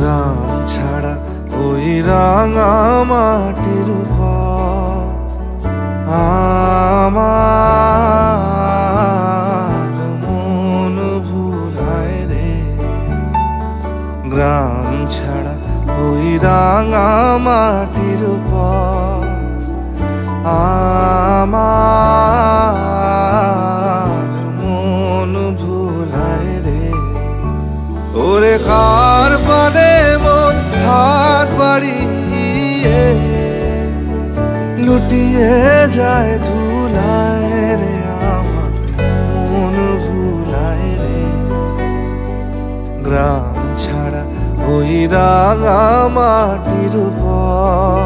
গ্রাম ছাড়া ওই রাঙা মাটির উপর আমার মন ভুলায় রে। গ্রাম ছাড়া ওই রাঙা মাটির উপর আমার মন ভুলায় রে। ওরে কার পানে মন হাত বাড়িয়ে লুটিয়ে যায় ধুলায় রে। আমার মন ভুলায় রে। গ্রাম ছাড়া ওই রাঙা মাটির উপর